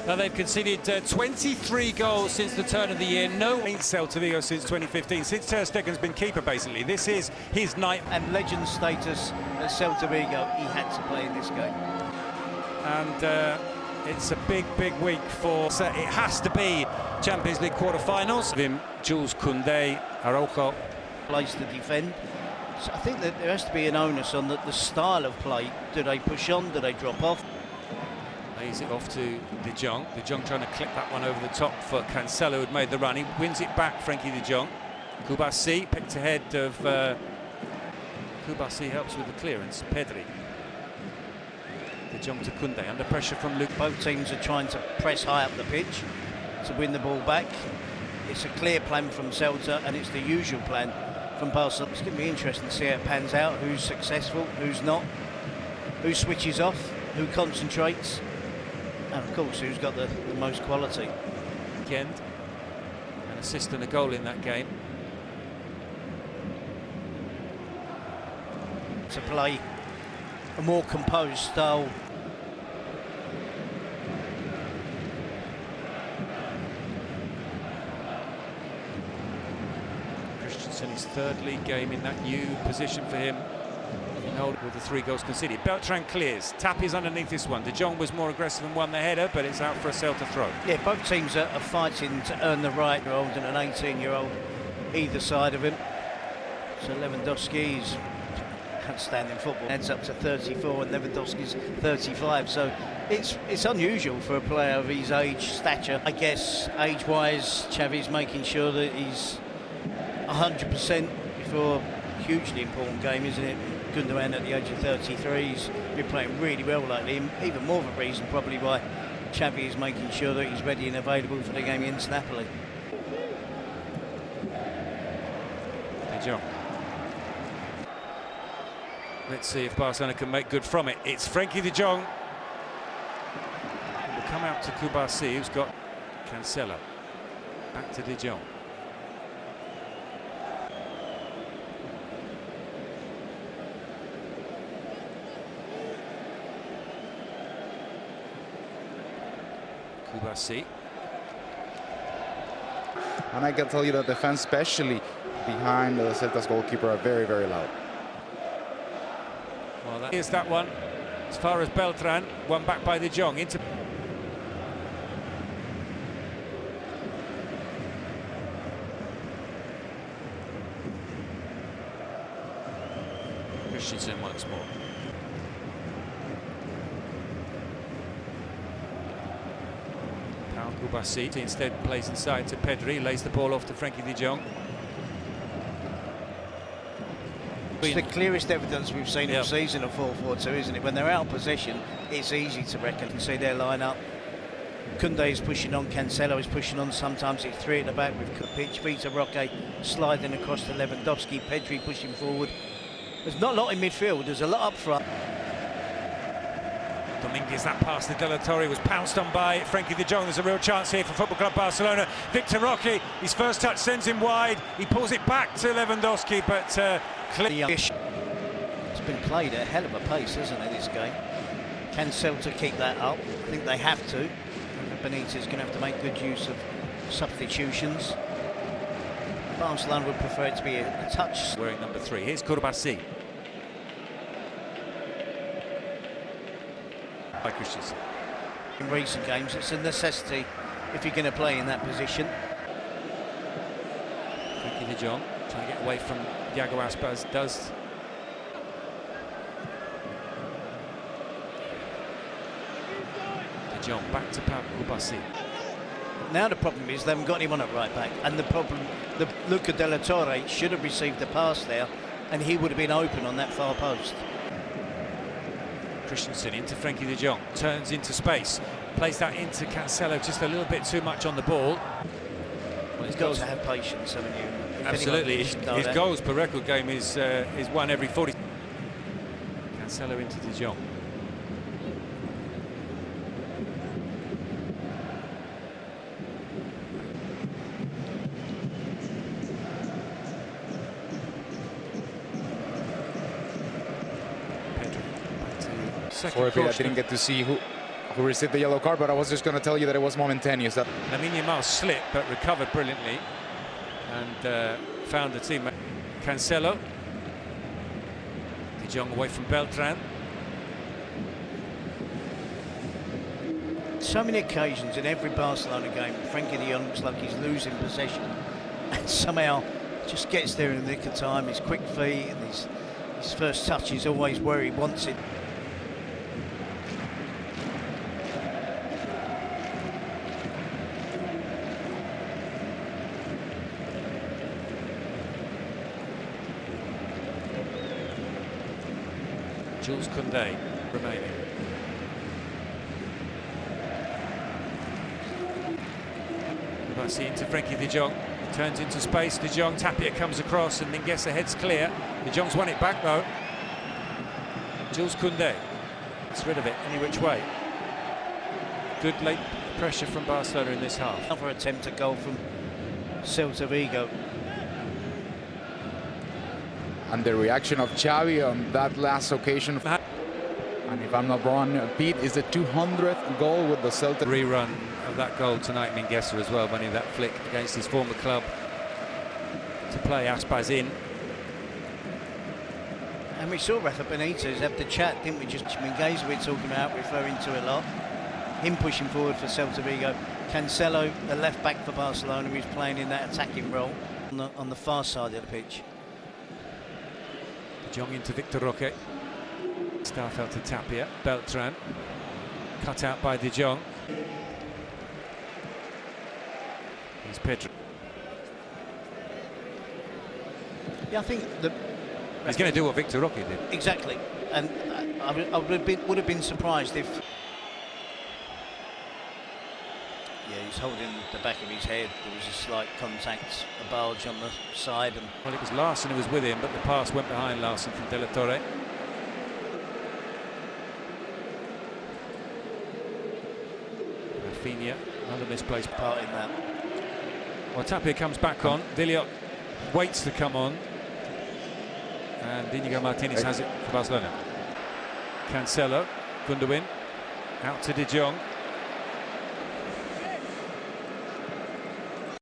Now they've conceded 23 goals since the turn of the year. No Celta Vigo since 2015, since Ter Stegen's been keeper, basically. This is his night. And legend status at Celta Vigo, he had to play in this game. And it's a big week for... So it has to be Champions League quarter-finals. Jules Koundé, Araujo. Place to defend. So I think that there has to be an onus on the style of play. Do they push on? Do they drop off? Lays it off to Jong. Jong trying to clip that one over the top for Cancelo, who'd made the run. He wins it back, Frenkie Jong. Kubasi picked ahead of... Kubasi helps with the clearance. Pedri. Jong to Koundé, under pressure from Luke. Both teams are trying to press high up the pitch to win the ball back. It's a clear plan from Celta, and it's the usual plan from Barcelona. It's going to be interesting to see how it pans out, who's successful, who's not, who switches off, who concentrates, and of course who's got the most quality. An assist and a goal in that game. To play a more composed style. Christensen, his third league game in that new position for him. With the 3 goals conceded. Beltran clears. Tap is underneath this one. De Jong was more aggressive and won the header, but it's out for a Celta throw. Yeah, both teams are fighting to earn the right. Year-old and an 18-year-old either side of him. So Lewandowski's outstanding football. Adds up to 34 and Lewandowski's 35. So it's unusual for a player of his age, stature. I guess age-wise, Xavi's making sure that he's 100% before a hugely important game, isn't it? Gundogan at the age of 33, he's been playing really well lately. Even more of a reason probably why Xavi is making sure that he's ready and available for the game against Napoli. De Jong. Let's see if Barcelona can make good from it. It's Frenkie de Jong. It will come out to Kubasi, who's got Cancelo. Back to de Jong. Kubasi. And I can tell you that the fans, especially behind Celta's goalkeeper, are very loud. Well, here's that one. As far as Beltran, one back by de Jong into. Christensen once more. Kubasi instead plays inside to Pedri, lays the ball off to Frenkie de Jong. It's the clearest evidence we've seen all season of 4-4-2, isn't it? When they're out of possession, it's easy to reckon and see their line-up. Koundé is pushing on, Cancelo is pushing on, sometimes it's 3 at the back with pitch, Vitor Roque sliding across to Lewandowski, Pedri pushing forward. There's not a lot in midfield, there's a lot up front. Dominguez, that pass to De La Torre was pounced on by Frenkie de Jong. There's a real chance here for Football Club Barcelona. Vitor Roque, his first touch sends him wide. He pulls it back to Lewandowski, but it's been played at a hell of a pace, hasn't it, this game? Can Celta keep that up? I think they have to. Benitez is going to have to make good use of substitutions. Barcelona would prefer it to be a touch. Wearing number 3. Here's Kubasi. By Christensen. In recent games, it's a necessity if you're going to play in that position. Frenkie de Jong trying to get away from Thiago Aspas, does. De Jong back to Kubasi. Now the problem is they haven't got anyone at right back, and the problem, Luca De La Torre should have received the pass there, and he would have been open on that far post. Christensen into Frenkie de Jong, turns into space, plays that into Cancelo, just a little bit too much on the ball. Well, he's got to have patience, haven't you? Absolutely, his goals per record game is one every 40. Cancelo into de Jong. Sorry, I didn't get to see who received the yellow card, but I was just going to tell you that it was momentaneous. Lamine Yamal slipped but recovered brilliantly and found the teammate. Cancelo. De Jong away from Beltran. So many occasions in every Barcelona game, Frenkie de Jong looks like he's losing possession and somehow just gets there in the nick of time. His quick feet and his first touch is always where he wants it. Jules Koundé remaining. Bassi into Frenkie de Jong, turns into space. De Jong, Tapia comes across and Mingueza heads clear. De Jong's won it back though. Jules Koundé gets rid of it any which way. Good late pressure from Barcelona in this half. Another attempt at goal from Celta Vigo. And the reaction of Xavi on that last occasion. And if I'm not wrong, Pete, is the 200th goal with the Celta. Rerun of that goal tonight, Mingueza as well, winning that flick against his former club to play Aspas in. And we saw Rafa Benitez have the chat, didn't we? Just Mingueza we're talking about, referring to a lot. Him pushing forward for Celta Vigo. Cancelo, the left back for Barcelona, who's playing in that attacking role on the far side of the pitch. Jong into Victor Roque. Starfelt to Tapia. Beltran. Cut out by De Jong. Here's Pedro. Yeah, I think the... He's going to do what Victor Roque did. Exactly. And I would have been surprised if... Yeah, he's holding the back of his head. There was a slight contact, a bulge on the side. And well, it was Larson who was with him, but the pass went behind Larson from De La Torre. Rafinha, another misplaced part in that. Well, Tapia comes back on. Dilliot waits to come on. And Inigo Martinez has it for Barcelona. Cancelo, Gundogan, out to De Jong.